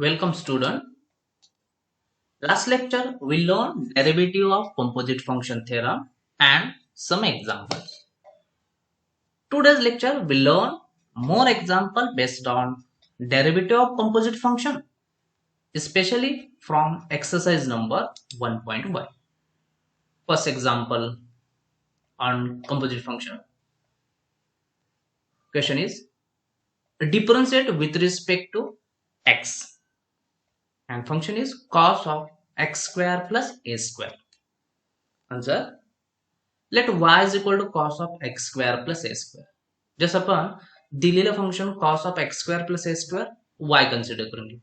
Welcome student. Last lecture we learned derivative of composite function theorem and some examples. Today's lecture we learn more example based on derivative of composite function, especially from exercise number 1.1. First example on composite function. Question is differentiate with respect to x and function is cos of x square plus a square. Answer. Let y is equal to cos of x square plus a square. जसं आपण दिलेलं function cos of x square plus a square y consider करून घेऊ.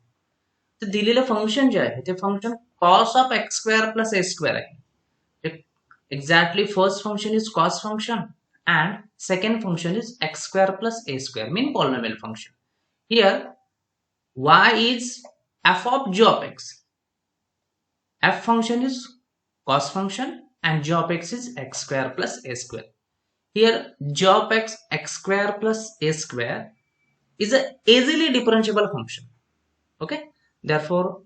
तर दिलेलं function जे आहे ते function cos of x square plus a square आहे. Exactly first function is cos function and second function is x square plus a square mean polynomial function. Here y is f of g of x. F function is cos function and g of x is x square plus a square. Here g of x square plus a square is a easily differentiable function. Okay, therefore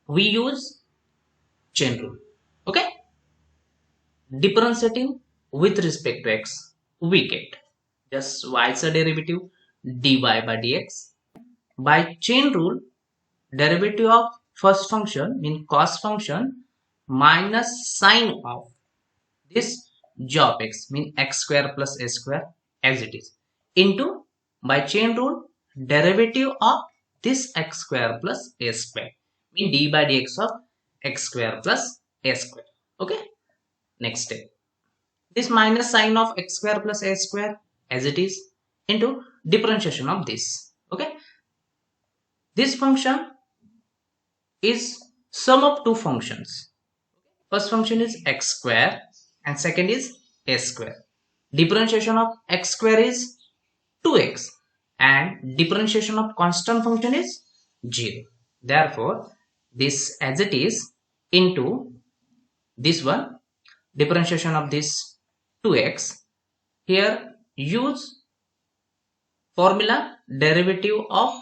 we use chain rule. Okay, differentiating with respect to x we get just y is a derivative dy by dx. By chain rule, derivative of first function mean cos function minus sine of this g of x mean x square plus a square as it is into by chain rule derivative of this x square plus a square mean d by dx of x square plus a square. Okay, next step, this minus sine of x square plus a square as it is into differentiation of this. Okay, this function is sum of two functions. First function is x square and second is a square. Differentiation of x square is 2x and differentiation of constant function is 0. Therefore, this as it is into this one, differentiation of this 2x. Here use formula derivative of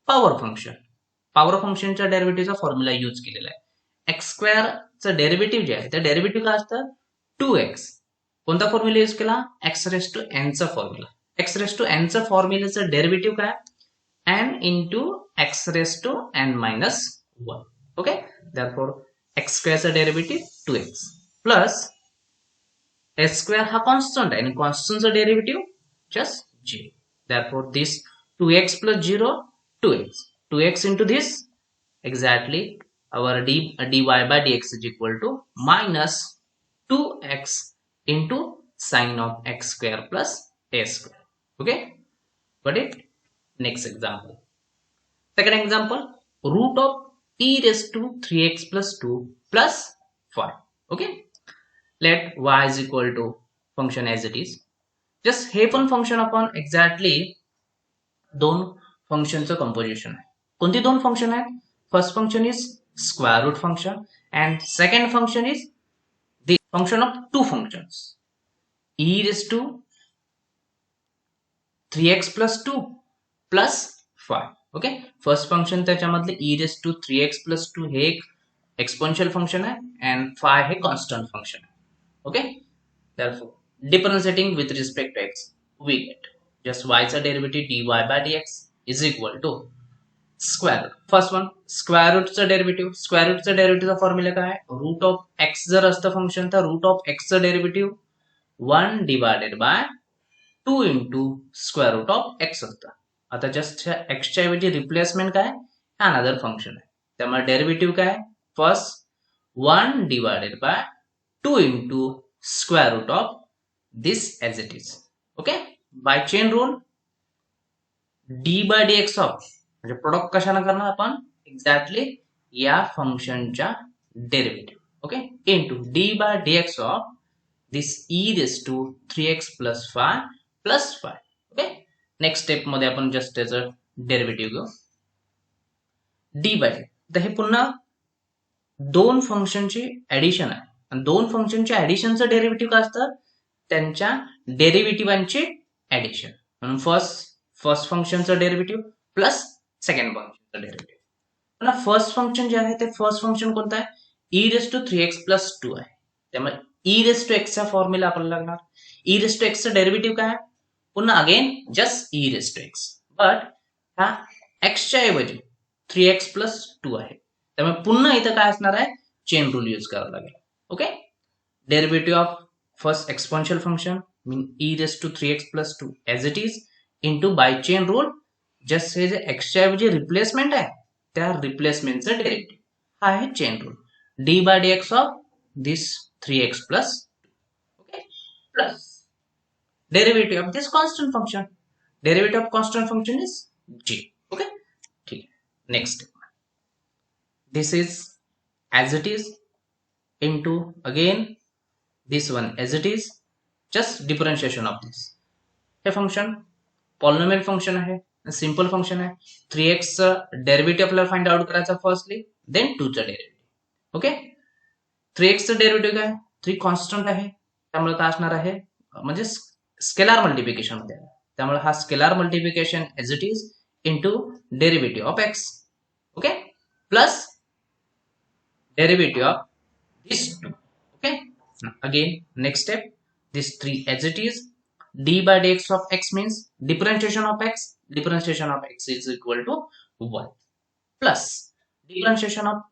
power function. Power फंक्शनच्या डेरिव्हेटिव्हचा formula use केलेला आहे. X स्क्वेअरचं derivative जे आहे त्या derivative काय असतं 2x. कोणता formula use केला x रेस टू n चा formula. x raise to n चा फॉर्म्युलाचं डेरिव्हेटिव्ह काय n into x raise to n minus 1. Okay, therefore x स्क्वेअरचा derivative 2x plus a square हा कॉन्स्टंट आहे आणि कॉन्स्टंटचा derivative just 0. therefore this 2x plus 0 2x 2x into this exactly our dy by dx is equal to minus 2x into sine of x square plus a square. Okay, got it? Next example, second example, root of e raised to 3x plus 2 plus 5. Okay, let y is equal to function as it is. just हे पण function आपण exactly दोन फंक्शनचं composition आहे. कोणती दोन function आहेत? First function is square root function and second function is the function of two functions e raise to 3x plus 2 plus 5. Okay, first function त्याच्यामधले e raise to 3x plus 2 हे एक exponential function आहे and 5 हे constant function आहे. Okay, therefore differentiating with respect to x we get just y चा derivative dy by dx is equal to square root. First one square रूटचं derivative. Square रूटचं डेरिव्हेटिव्हचा formula काय आहे? Root of x जर असतं function तर रूट ऑफ एक्सचं derivative 1 divided by 2 into square root of x असतं. आता जस्ट एक्सच्या ऐवजी रिप्लेसमेंट काय अनदर फंक्शन आहे त्यामुळे डेरिव्हेटिव्ह काय first 1 divided by 2 into square root of this as it is. Okay, by chain rule d by dx of म्हणजे product कशाने करणार आपण एक्झॅक्टली या फंक्शनच्या derivative. Okay, into d by dx of this e raise to 3x plus 5 plus 5. Okay, next step मध्ये आपण just त्याचं derivative घेऊ डी बाय. तर हे पुन्हा दोन फंक्शनची ऍडिशन आहे आणि दोन फंक्शनच्या ऍडिशनचं डेरिव्हेटिव्ह काय असतं त्यांच्या डेरिव्हेटिव्हांची ऍडिशन. म्हणून फर्स्ट फंक्शनचं डेरिव्हेटिव्ह प्लस सेकंड फंक्शनचं डेरिव्हेटिव्ह. पण फर्स्ट फंक्शन जे आहे ते फर्स्ट फंक्शन कोणतं आहे, ई रेस टू 3x+2 आहे. त्यामुळे ई रेस टू एक्सचा फॉर्म्युला आपल्याला लागणार. ई रेस टू एक्सचं डेरिव्हेटिव्ह काय आहे, पुन्हा again just e raise to x, but हा एक्सच्या ऐवजी 3x+2 आहे. त्यामुळे पुन्हा इथं काय असणार आहे, चेन रूल यूज करावा लागेल. Okay, derivative of first exponential function mean e raise to 3x+2 as it is into by chain rule, just हे जे एक्सच्या ऐवजी रिप्लेसमेंट आहे त्या रिप्लेसमेंटचं डेरिव्हेटिव्ह हा आहे chain rule, d by d x of this 3x+2. Okay, plus derivative of this constant function. Derivative of constant function is g. Okay, ठीक है. Next, this is as it is into again this one as it is, just differentiation of this. हे function polynomial function आहे, simple function आहे. 3x derivative आपल्याला find out करायचा firstly, then 2 चा derivative. Okay, 3x चं derivative काय, 3 constant आहे, त्यामुळे काय असणार आहे, म्हणजे स्केलार मल्टिप्लिकेशन मध्ये आहे, त्यामुळे हा scalar multiplication as it is into derivative of x. Okay, plus derivative of this 2. Okay, again next step, this 3 as it is, d by dx of x means differentiation of x. Differentiation of x is equal to 1 plus differentiation of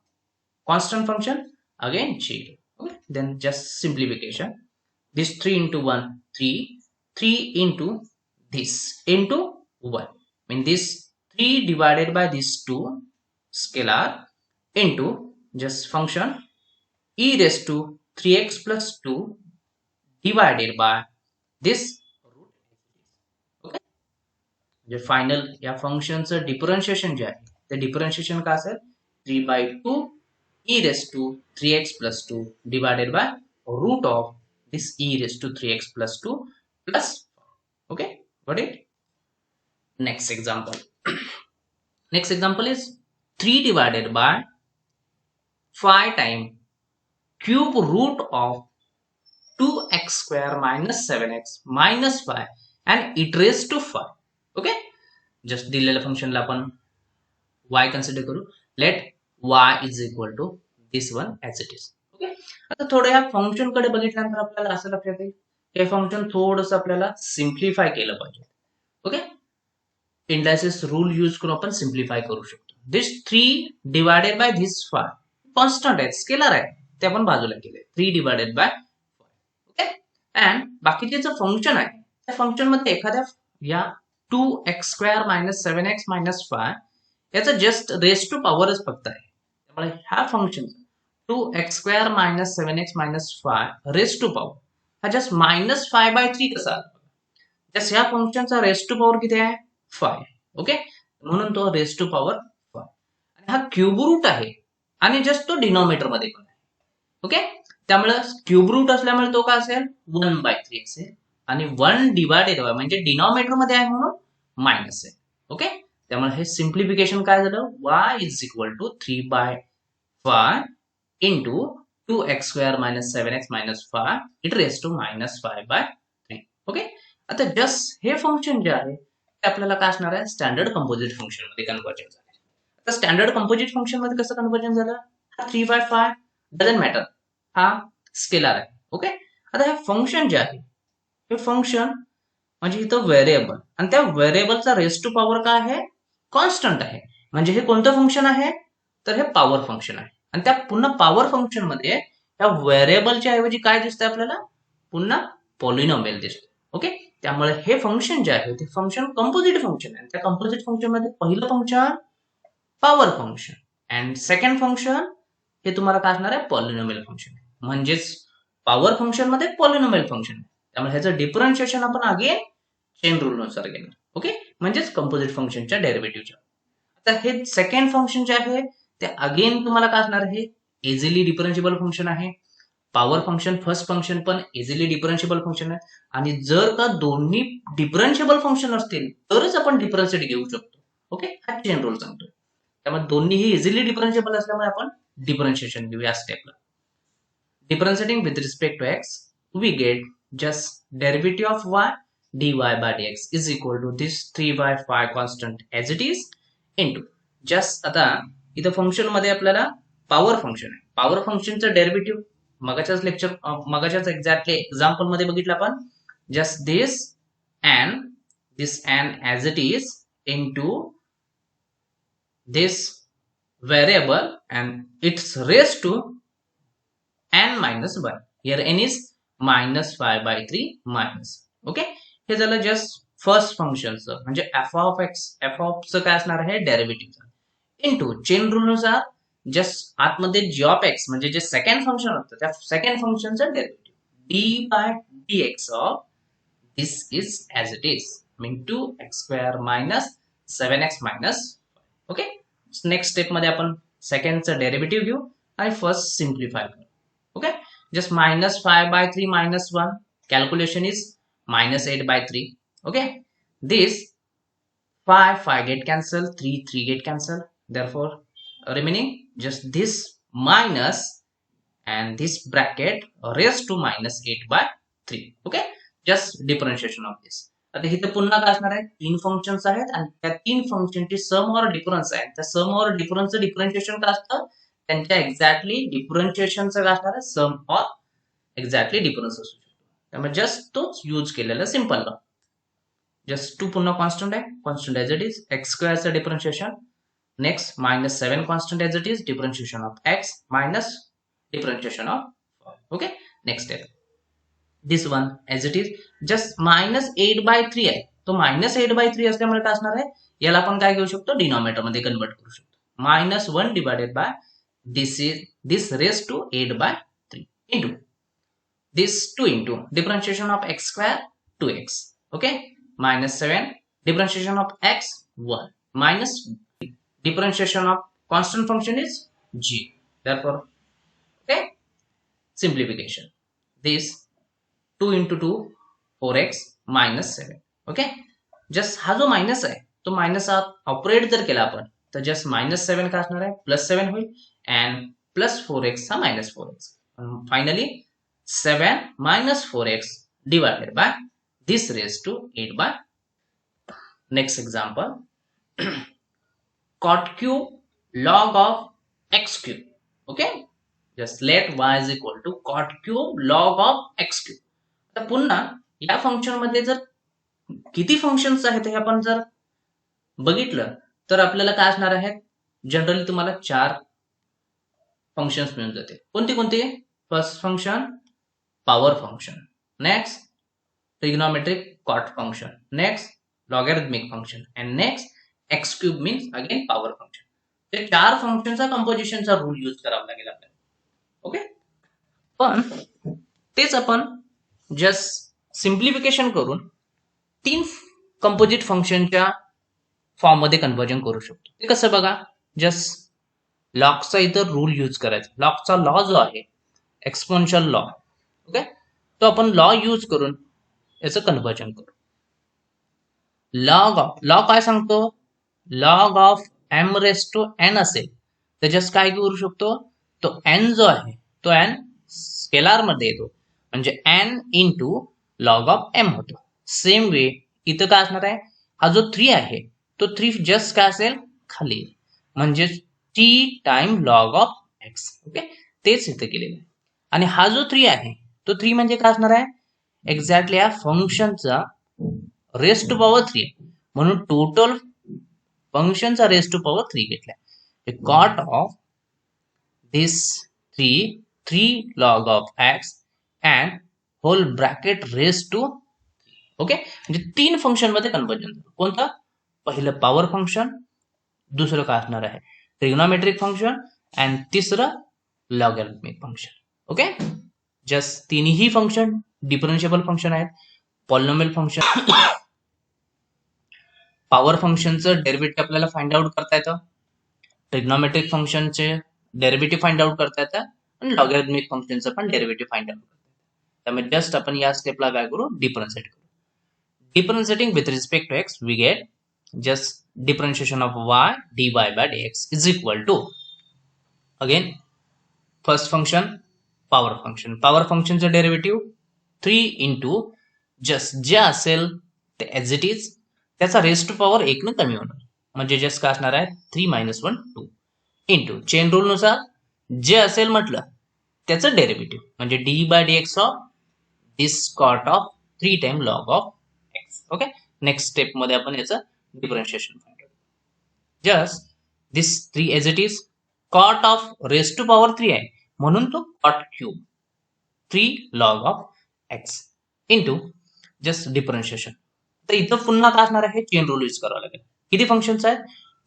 constant function again 0. Okay, then just simplification. This 3 into 1 3 into this into 1 mean this 3 divided by this 2 scalar into just function e raised to 3x+2 divided by this. जे final या फंक्शनचं differentiation जे आहे ते differentiation काय असेल, 3/2 e raised to 3x+2 divided by root of this e raised to 3x+2 plus. Okay, got it? Next example. Next example is 3 divided by 5 times cube root of 2x square minus 7x minus 5 and it raised to 5. Okay, just दिलेल्या फंक्शनला आपण y consider करू. Let y is equal to this one as it is. Okay, आता थोडं या function कडे बघितल्यानंतर आपल्याला असं लक्षात येईल हे फंक्शन थोडंसं आपल्याला सिम्प्लिफाय केलं पाहिजे. ओके, इंडायसिस रूल यूज करून आपण सिम्प्लिफाय करू शकतो. दिस 3 डिवायडेड बाय दिस 5 कॉन्स्टंट आहे, स्केलर आहे, ते आपण बाजूला केले, 3 डिवायडेड बाय 5. ओके, अँड बाकीचे जे फंक्शन आहे त्या फंक्शन मध्ये एखाद्या या 2x square minus 7x minus 5 याचा जस्ट रेस टू पॉवरच फक्त आहे, त्यामुळे ह्या function 2x square minus 7x minus 5 raise to power हा जस्ट -5/3 कसा आला, जस्ट ह्या फंक्शनचा रेस टू पॉवर किती आहे, 5. ओके, म्हणून तो रेस टू पॉवर 5 आणि हा क्यूब रूट आहे आणि जस्ट तो डिनॉमिनेटर मध्ये पण आहे. ओके, त्यामुळे क्यूब रूट असल्यामुळे तो काय असेल, 1/3 असेल आणि 1 डिवायडेड बाय म्हणजे डिनॉमिनेटर मध्ये आहे म्हणून मायनस आहे. ओके, त्यामुळे हे सिम्प्लिफिकेशन काय झालं, y is equal to 3/5 into 2x square minus 7x minus 5 it raise to -5/3. Okay, आता जस्ट हे फंक्शन जे आहे ते आपल्याला काय असणार आहे, स्टँडर्ड कंपोजिट फंक्शन मध्ये कन्वर्जन झालं. आता स्टँडर्ड कंपोजिट फंक्शन मध्ये कसं कन्वर्जन झालं, हा 3/5 डझंट मॅटर, हा स्केलर आहे. ओके, आता हे फंक्शन जे आहे हे फंक्शन म्हणजे इथं व्हेरिएबल आणि त्या व्हेरिएबलचा रेस टू पॉवर काय आहे, कॉन्स्टंट आहे. म्हणजे हे कोणतं फंक्शन आहे, तर हे पॉवर फंक्शन आहे. आणि त्या पुन्हा पॉवर फंक्शन मध्ये त्या व्हेरिएबलच्या ऐवजी काय दिसतंय आपल्याला, पुन्हा पॉलिनॉमियल दिसतो. ओके, त्यामुळे हे फंक्शन जे आहे ते फंक्शन कंपोजिट फंक्शन आहे. त्या कंपोजिट फंक्शन मध्ये पहिलं function power function and second function हे तुम्हाला काय असणार आहे, पॉलिनॉमियल फंक्शन. म्हणजेच पॉवर फंक्शन मध्ये पॉलिनॉमियल फंक्शन, त्यामुळे ह्याचं डिफरन्शिएशन आपण अगेन चेन रूल नुसार घेणार. ओके, म्हणजेच कंपोजिट फंक्शनच्या डेरिव्हेटिव्हच्या. आता हे सेकंड फंक्शन जे आहे ते अगेन तुम्हाला काय असणार आहे, इझिली डिफरन्शिएबल फंक्शन आहे. पॉवर फंक्शन फर्स्ट फंक्शन पण इझिली डिफरन्शिएबल फंक्शन आहे आणि जर का दोन्ही डिफरन्शिएबल फंक्शन असतील तरच आपण डिफरन्शिएट घेऊ शकतो. ओके, हा चेन रूल सांगतोय. त्यामुळे दोन्हीही इझिली डिफरन्शिएबल असल्यामुळे आपण डिफरन्शिएशन घेऊ या स्टेपला. Differentiating with respect to x we get just derivative of y dy by dx is equal to this 3/5 constant as it is into just आता इथं फंक्शन मध्ये आपल्याला पॉवर फंक्शन आहे. पॉवर फंक्शनचं डेरिव्हेटिव्ह मगाच्याच एक्झॅक्टली एक्झाम्पल मध्ये बघितलं आपण. Just this and as it is into this variable and it's raised to n minus 1. Here n is minus 5/3 minus. Okay, हे झालं जस्ट फर्स्ट फंक्शनचं म्हणजे f of x, f of चं काय असणार आहे डेरिव्हेटिव्ह इंटू चेन रूल नुसार just आतमध्ये g of x म्हणजे जे सेकंड फंक्शन होतं त्या सेकंड फंक्शनचं derivative d/dx of this is as it is mean 2x² minus 7x minus 5. Okay, next step मध्ये आपण सेकंडचं डेरिव्हेटिव्ह घेऊ आणि फर्स्ट सिम्प्लिफाय करू. Okay, just minus 5/3 minus 1 calculation is minus 8/3. okay, this 5 get cancel, 3 get cancel, therefore remaining just this minus and this bracket raised to minus 8/3. okay, just differentiation of this. आता इथे पुन्हा काय असणार आहे तीन functions आहेत आणि त्या तीन फंक्शनची सम और डिफरन्स आहे. त्या सम और डिफरन्सचं डिफरन्शिएशन काय असतं त्यांच्या एक्झॅक्टली डिफरन्शिएशनचं काय असणार आहे सम और एक्झॅक्टली डिफरन्स असू शकतो. त्यामुळे जस्ट तोच यूज केलेला सिंपल लॉ. जस्ट 2 पुन्हा कॉन्स्टंट आहे, constant as it is x² चं differentiation. Next -7 constant as it is differentiation of x minus differentiation of. Okay, next step this one as it is just minus 8/3 आहे. तो -8/3 असल्यामुळे काय असणार आहे याला आपण काय घेऊ शकतो डिनॉमिनेटर मध्ये कन्वर्ट करू शकतो. -1 divided by this raised to 8/3 into this 2 into differentiation of x² 2x. okay, -7 differentiation of x 1 minus differentiation of constant function is g. therefore okay, simplification this 2 into 2 4x minus 7. Okay, just हा जो minus आहे तो minus operate जर केला आपण तर just -7 काय असणार आहे +7 होईल अँड +4x हा -4x. Finally 7 minus 4x divided by this raised to 8/. next example cot cube log of x cube. okay, just let y is equal to cot cube log of x cube. तर पुन्हा या function मध्ये जर किती functions आहेत हे आपण जर बघितलं तर आपल्याला काय असणार आहेत जनरली तुम्हाला 4 फंक्शन्स मिळून जातील. कोणती कोणती? First function power function, next trigonometric cot function, next logarithmic function and next x cube means again power function. ते 4 फंक्शनचा कंपोजिशनचा रूल यूज करावा लागेल आपल्याला. ओके, पण तेच आपण जस्ट सिम्प्लिफिकेशन करून 3 कंपोजिट फंक्शनच्या फॉर्म मध्ये कन्वर्जन करू शकतो. ते कसं बघा, जस्ट लॉगचा इथं रूल यूज करायचा. लॉगचा लॉ जो आहे एक्सपोनेन्शियल लॉ, ओके, तो आपण लॉ यूज करून याचं कन्वर्जन करू. लॉ काय सांगतो, log of m raise to n असेल तर जस्ट काय करू शकतो, तो n जो आहे तो n स्केलार मध्ये येतो म्हणजे n into log of m होतो. सेम वे इथं काय असणार आहे, हा जो 3 आहे तो 3 जस्ट काय असेल खाली म्हणजे t time log of x. Okay, तेच इथं केलेलं आहे. आणि हा जो 3 आहे तो 3 म्हणजे काय असणार आहे एक्झॅक्टली या फंक्शनचा रेस टू पॉवर 3 म्हणून टोटल फंक्शनचा रेस टू पॉवर 3 घेतलाय. Cot of this 3 log of x and whole bracket raise to. Okay, म्हणजे 3 फंक्शन मध्ये कन्वर्जन. कोणतं? पहिलं पॉवर फंक्शन, दुसरं काय असणार आहे ट्रिग्नोमेट्रिक फंक्शन अँड तिसरं लॉगॅरिथमिक फंक्शन. ओके, जस्ट तिन्ही फंक्शन डिफरन्शिएबल फंक्शन आहेत. पॉलिनॉमियल फंक्शन पॉवर फंक्शनचं डेरिव्हेटिव्ह आपल्याला फाइंड आउट करता येतं, ट्रिग्नोमेट्रिक फंक्शनचे डेरिव्हेटिव्ह फाइंड आउट करता येतं आणि लॉगॅरिथमिक फंक्शनचं पण डेरिव्हेटिव्ह फाइंड आउट करता येतं. त्यामुळे जस्ट आपण या स्टेपला काय करू, डिफरन्शिएट करू. Differentiating with respect to x, we get just differentiation of y dy by dx is equal to again first function power function. Power function चा derivative 3 into just जे असेल ते as it is त्याचा race to power 1 ने कमी होणार म्हणजे just काय असणार आहे 3 - 1 2. इंटू चेन रूल नुसार जे असेल म्हटलं त्याचं डेरिव्हेटिव्ह म्हणजे d by d x of this cot of 3 time log of x. Okay, next step मध्ये आपण याचं डिफरन्शिएशन फाइंड करू. Just this 3 as it is cot of raise to power 3 आहे म्हणून तो cot cube 3 log of x into just differentiation. तर इथं पुन्हा काय असणार आहे, चेन रूल यूज करावा लागेल. किती फंक्शन्स आहेत,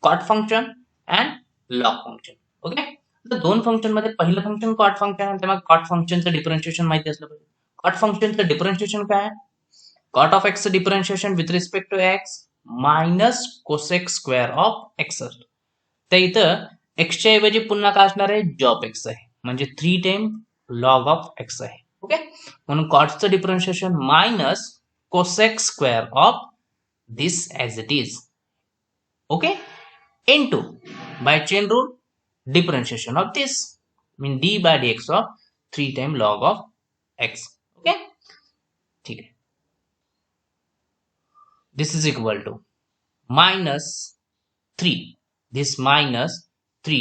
cot function and log function. Okay, तर दोन फंक्शन मध्ये पहिलं फंक्शन कॉट फंक्शन आहे, त्यामुळे कॉट फंक्शनचं डिफरन्शिएशन माहिती असलं पाहिजे. कॉट फंक्शनचं डिफरन्शिएशन काय आहे, कॉट ऑफ एक्सचं differentiation with respect to x minus cosec square of x असतो. तर इथं एक्सच्या ऐवजी पुन्हा काय असणार आहे, जॉब एक्स आहे म्हणजे 3 टाइम लॉग ऑफ एक्स आहे. ओके, म्हणून कॉटचं differentiation minus cosec square of this as it is. Okay, into by chain rule differentiation of this mean d by dx of 3 time log of x. Okay, ठीक है. This is equal to minus 3, this minus 3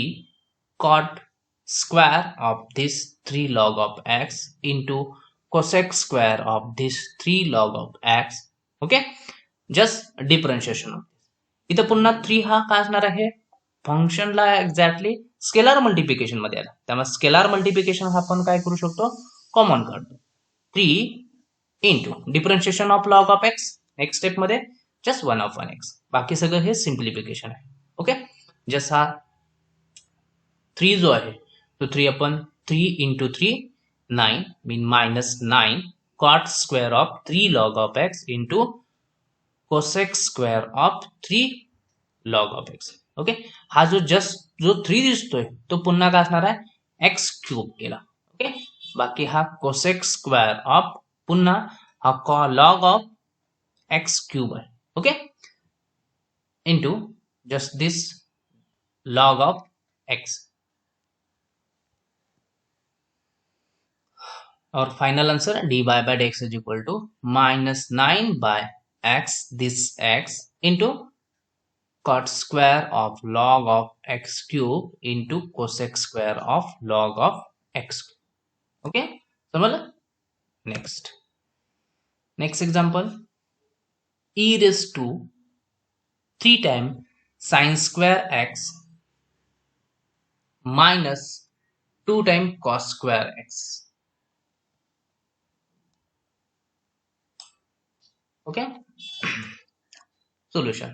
cot square of this 3 log of x into cosec square of this 3 log of x. Okay, just differentiation of this. इथं पुन्हा 3 हा काय असणार आहे, फंक्शनला exactly scalar multiplication मध्ये आला, त्यामुळे स्केलार मल्टिप्लिकेशन हा आपण काय करू शकतो, कॉमन काढतो. 3 into differentiation of log of x, next step मध्ये जस्ट 1 ऑफ 1 एक्स, बाकी सगळं हे सिम्प्लिफिकेशन आहे. ओके, जस्ट हा 3 जो आहे तो 3 आपण 3 into 3 9 mean minus 9 cot square of 3 log of x into cosec square of 3 log of x. Okay, हा जो 3 दिसतोय तो पुन्हा काय असणार आहे, एक्स क्यूब केला. ओके, बाकी हा कोसेक स्क्वेअर ऑफ पुन्हा हा लॉग ऑफ एक्स क्यूब आहे. Okay, into just this log of x. और final answer d by d x is equal to minus 9 by x this x into cot square of log of x cube into cosec square of log of x. Okay, समझला. next example, e raised to 3 times sin square x minus 2 times cos square x. Okay, solution.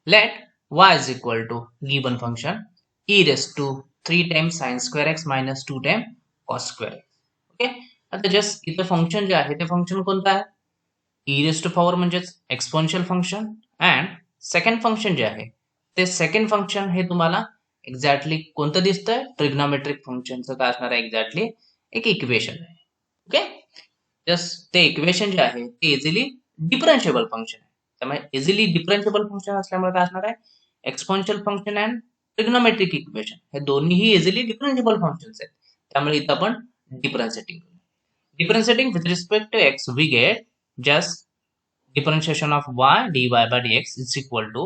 Let y is equal to given function e raised to 3 times sin square x minus 2 times cos square x. Okay, आता just इथं function जे आहे ते function कोणतं आहे, e raised to power म्हणजेच exponential function, and second function जे आहे ते सेकंड फंक्शन हे तुम्हाला एक्झॅक्टली कोणतं दिसतंय, ट्रिग्नोमेट्रिक फंक्शनचं काय असणार आहे, एक्झॅक्टली एक इक्वेशन आहे. ओके, जस्ट ते इक्वेशन जे आहे ते इझिली डिफरन्शिएबल फंक्शन आहे, त्यामुळे इझिली डिफरन्शिएबल फंक्शन असल्यामुळे काय असणार आहे, exponential function and trigonometric equation हे दोन्हीही इझिली डिफरन्शिएबल फंक्शन्स आहेत. त्यामुळे इथं आपण differentiating with respect to x we get just differentiation of y dy by dx is equal to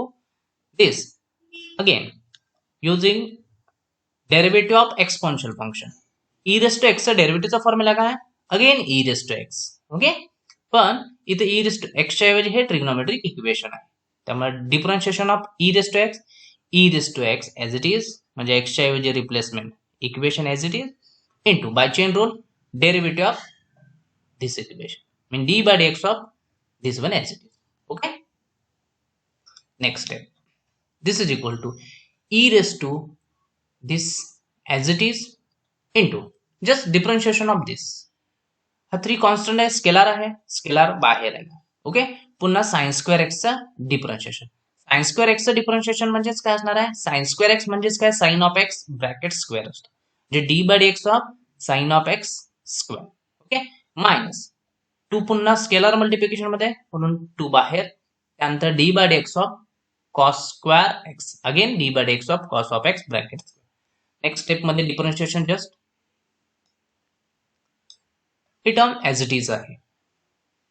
this. Again, using derivative of exponential function, e raised to x चा डेरिव्हेटिव्हचा formula काय आहे, again e raised to x. Okay, पण इथे e raised to x च्या ऐवजी हे trigonometric equation आहे, त्यामुळे differentiation of e raised to x as it is म्हणजे x च्या ऐवजी replacement equation as it is into by chain rule derivative of this equation mean d by dx of this one as it is. Okay, next step, this is equal to e raised to this as it is into just differentiation of this. हा 3 constant आहे, scalar आहे, scalar बाहेर आहे. Okay, पुन्हा sine square एक्सचा differentiation. Sine square एक्सचं differentiation म्हणजेच काय असणार आहे, साइन स्क्वेअर एक्स म्हणजेच काय, sine of x bracket square असतो, जे d by d x of sine of x square. Okay, minus 2 पुन्हा स्केलार मल्टिप्लिकेशन मध्ये म्हणून 2 बाहेर, त्यानंतर d by d x of cos square x, again d by d x of cos of x bracket square. Next step मध्ये differentiation just he term as it is आहे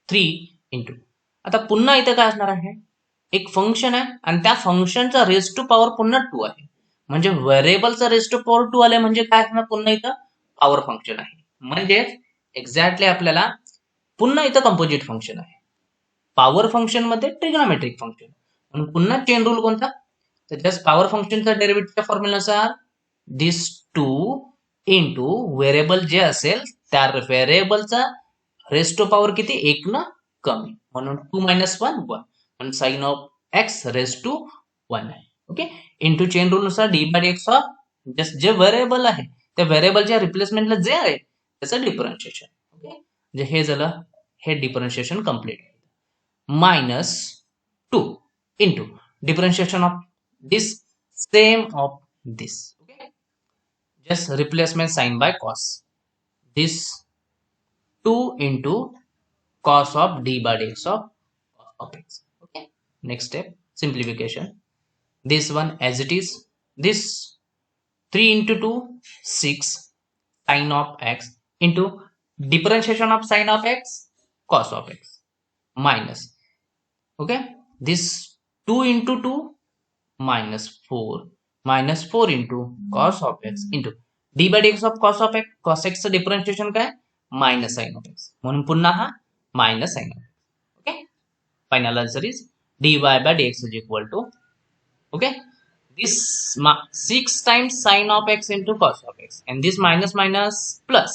3 into, आता पुन्हा इथं काय असणार आहे, एक फंक्शन आहे आणि त्या फंक्शनचा रेज टू पॉवर पुन्हा 2 आहे, म्हणजे व्हेरिएबलचा रेस्ट टू पॉवर 2 आले म्हणजे काय असणार, पुन्हा इथं पॉवर फंक्शन आहे. म्हणजेच एक्झॅक्टली आपल्याला पुन्हा इथं कंपोजिट फंक्शन आहे. पॉवर फंक्शन मध्ये ट्रिग्नोमेट्रिक फंक्शन, म्हणून पुन्हा चेन रूल कोणता, तर जस्ट पॉवर फंक्शनचा डेरिव्हेटिव्हच्या फॉर्म्युलानुसार दिस 2 इंटू व्हेरिएबल जे असेल त्या व्हेरिएबलचा रेस्ट टू पॉवर किती, 1 न कमी, म्हणून 2 मायनस 1 1, म्हणून sine of x raised to 1 आहे. ओके, इंटू चेन रूल नुसार d by x of just जे व्हेरिएबल आहे त्या व्हेरिएबलच्या रिप्लेसमेंटला जे आहे त्याचं डिफरन्शिएशन. ओके, म्हणजे हे झालं, हे differentiation complete. minus 2 into differentiation of this same of this. Okay, just replacement sign by cos, this 2 into cos of d by dx of x. Okay, next step, simplification. This one as it is, this 3 into 2 6 sin of x into differentiation of sin of x cos of x minus, okay, this 2 into 2 minus 4 into cos of x into d by dx of cos x चं differentiation काय, minus sine of x, म्हणून पुन्हा हा minus sine of x. Okay, final answer is dy by dx is equal to, okay, this 6 times sin of x into cos of x and this minus minus plus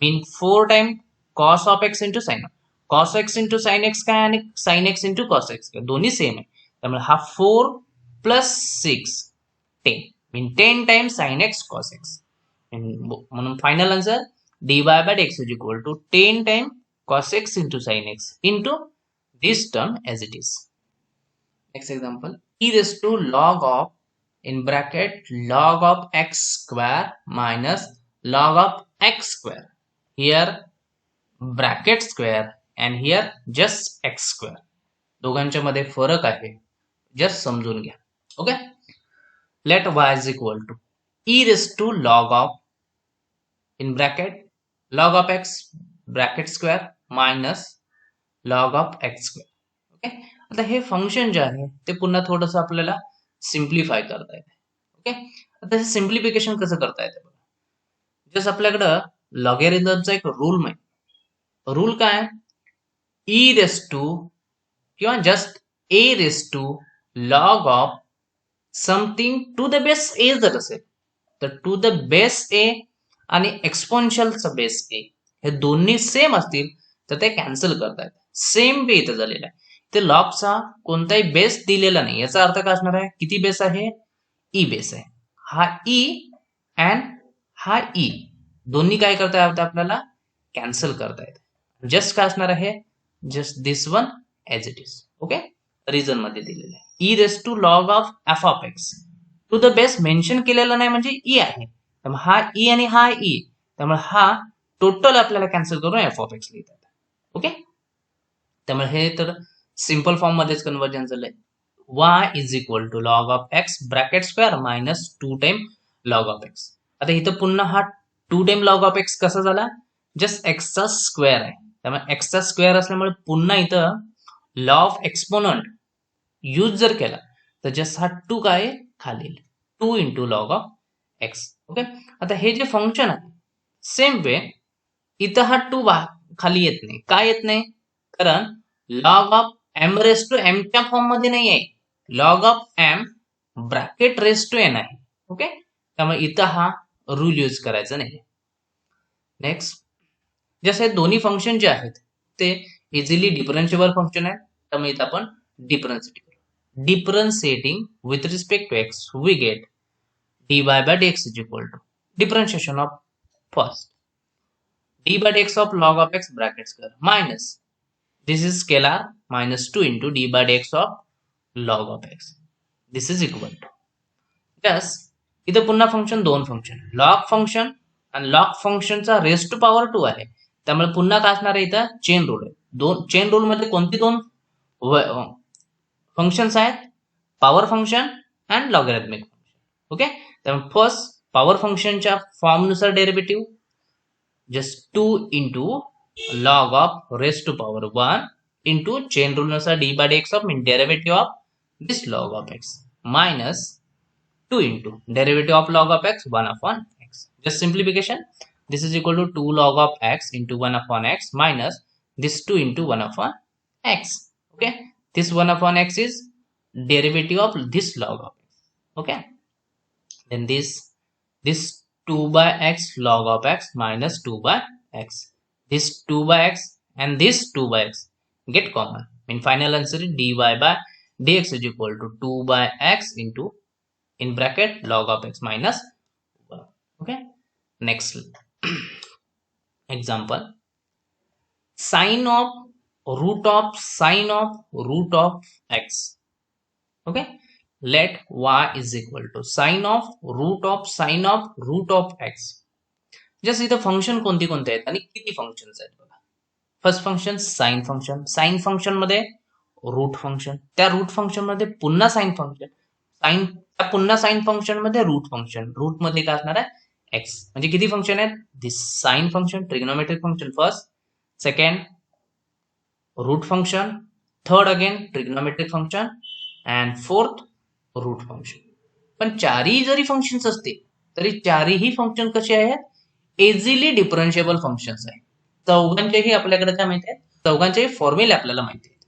mean 4 times cos of x into sin of cos x into sin x काय आणि sin x into cos x काय, दोन्ही same आहे, त्यामुळे हा 4 plus 6 10 मीन 10 times sin x cos x, म्हणून final answer dy by dx is equal to 10 times cos x into sin x into this term as it is. Next example, e raised to log of in bracket log of x square minus log of x square, here bracket square and here just x square, दोघांच्या मध्ये फरक आहे, just समजून घ्या. Okay, let y is equal to e raised to log of in bracket log of x bracket square minus log of x square. Okay, आता हे function जे आहे ते पुन्हा थोडंसं आपल्याला सिम्प्लिफाय करता येते. ओके, आता हे सिम्प्लिफिकेशन कसं करता येते बघा, जस्ट आपल्याकडं लॉगॅरिथमचा एक रूल माहिती, रूल काय, e रेस टू किंवा just a raise to log of something to the base a जर असेल तर टू द बेस a आणि एक्सपोनेन्शियलचा बेस a हे दोन्ही सेम असतील तर ते कॅन्सल करतायत. सेम वे इथं झालेला आहे, ते लॉगचा कोणताही बेस दिलेला नाही, याचा अर्थ काय असणार आहे, किती बेस आहे, e बेस आहे, हा e अँड हा e दोन्ही काय करता येतं, आपल्याला कॅन्सल करता येतं. जस्ट काय असणार आहे, just this one as it is. Okay, reason मध्ये दिलेलं आहे e raise to log of f of x, to the base mention केलेलं नाही म्हणजे e आहे, त्यामुळे हा e आणि हा e, त्यामुळे हा टोटल आपल्याला कॅन्सल करून एफ ऑफ एक्स लिहितात. ओके, त्यामुळे हे तर सिंपल फॉर्म मध्येच कन्वर्जन झालंय, y is equal to log of x bracket square minus 2 time log of x. आता इथं पुन्हा हा 2 टाइम लॉग ऑफ एक्स कसा झाला, जस्ट एक्सचा स्क्वेअर आहे, त्यामुळे एक्सचा स्क्वेअर असल्यामुळे पुन्हा इथं लॉ ऑफ एक्सपोनंट यूज जर केला तर जस्ट हा 2 काय खाली 2 into log of x. Okay, आता हे जे फंक्शन आहे सेम वे इथं हा 2 खाली येत नाही, काय येत नाही, कारण log of m raise to m च्या फॉर्म मध्ये नाही आहे, log of m bracket raise to n आहे. ओके, त्यामुळे इथं हा रूल यूज करायचा नाही. नेक्स्ट, जसे दोन्ही फंक्शन जे आहेत ते इझिली डिफरन्शिएबल फंक्शन आहे, त्यामुळे इथं आपण differentiating with respect to x we get dy by dx is equal to differentiation of first d by dx of log of x bracket square minus this is scalar minus 2 into d by dx of log of x, this is equal to just इथं पुन्हा function दोन function log function आणि log फंक्शनचा race to power 2 आहे, त्यामुळे पुन्हा काय असणार आहे, इथं चेन रूल आहे. दोन चेन रूल मध्ये कोणती दोन फंक्शन्स आहेत, power function and logarithmic function. Okay, त्यामुळे फर्स्ट पॉवर फंक्शनच्या फॉर्म नुसार derivative just 2 into log of raise to power 1 into chain rule नुसार d by x of mean derivative of this log of x minus 2 into derivative of log of x 1 upon x. Just simplification. This is equal to 2 log of x into 1 upon x minus this 2 into 1 upon x. Okay, this 1 upon x is derivative of this log of x. Okay, then this 2 by x log of x minus 2 by x. This 2 by x and this 2 by x get common. In final answer is dy by dx is equal to 2 by x into in bracket log of x minus 1. Okay, next example. Sine of root of x. Okay, let y is equal to sine of root of x. Just इथं function कोणती कोणते आहेत आणि किती functions आहेत बघा. First function sine function मध्ये root function, त्या रूट फंक्शन मध्ये पुन्हा साइन फंक्शन, पुन्हा साइन फंक्शन मध्ये रूट फंक्शन, रूट मध्ये काय असणार आहे एक्स. म्हणजे किती फंक्शन आहेत. This sine function trigonometric function first, second root function, third again trigonometric function and fourth root function. पण चारही जरी फंक्शन्स असतील तरी चारही फंक्शन कसे आहेत इझिली डिफरन्शिएबल फंक्शन्स आहे. चौघांचेही आपल्याकडे काय माहिती आहे, चौघांचेही फॉर्म्युले आपल्याला माहिती आहेत.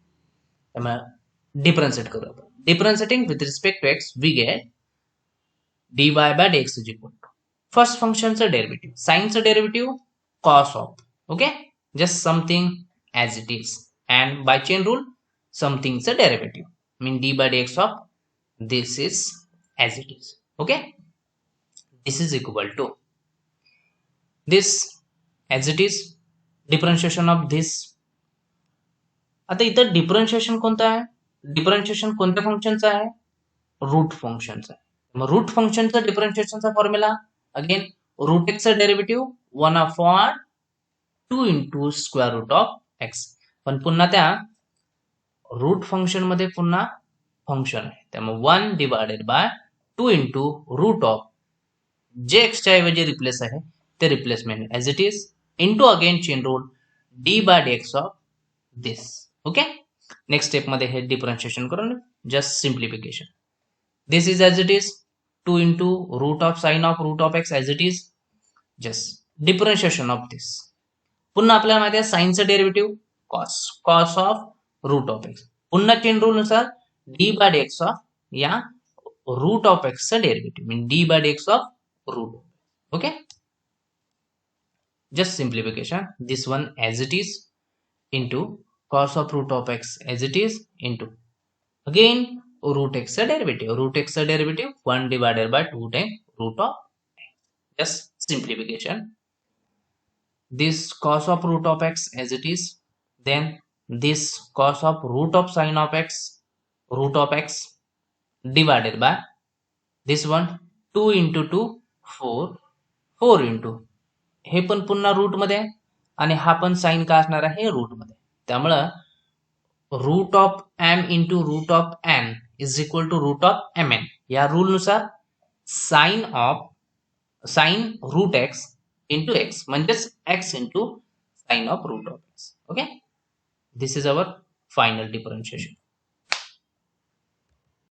त्यामुळे डिफरन्शिएट करू आपण. Differentiating with respect to x we get dy by dx is equal to first फंक्शनचं डेरिव्हेटिव्ह, साइनचं derivative cos of. Okay, just something as it is and by chain rule समथिंगचं derivative mean dy by dx of this is as it is. Okay, this is equal to this as it is differentiation of this. आता इथं differentiation कोणतं आहे, differentiation कोणत्या फंक्शनचं आहे, route फंक्शनचं आहे. मग root फंक्शनचा डिफरन्शिएशनचा फॉर्म्युला अगेन रूट एक्सचं derivative 1 upon 2 into square root of x. पण पुन्हा त्या रूट फंक्शन मध्ये पुन्हा फंक्शन आहे, त्यामुळे 1 divided by 2 into root of जे एक्सच्या ऐवजी रिप्लेस आहे the replacement as it is into again chain rule d by dx of this. Okay, next step मध्ये हे डिफरन्शिएशन करून just simplification. This is as it is 2 into root of x as it is, just differentiation of this. पुन्हा आपल्याला माहिती आहे साइनचं derivative cos of root of x. पुन्हा chain rule नुसार d by dx of या root of x चं derivative mean d by dx of root. Okay, just simplification. This one as it is into cos of root of x as it is into again root x derivative 1 divided by 2 times root of x. Just simplification. This cos of root of x as it is, then this cos of root of sine of x divided by this one 2 into 2 4 into हे पण पुन्हा route मध्ये आणि हा पण sign का असणार आहे रूट मध्ये. त्यामुळं root of m into root of n is equal to root of m n. या रूल नुसार sine root x into x म्हणजेच x into sine of root of x. Okay, this is our final differentiation.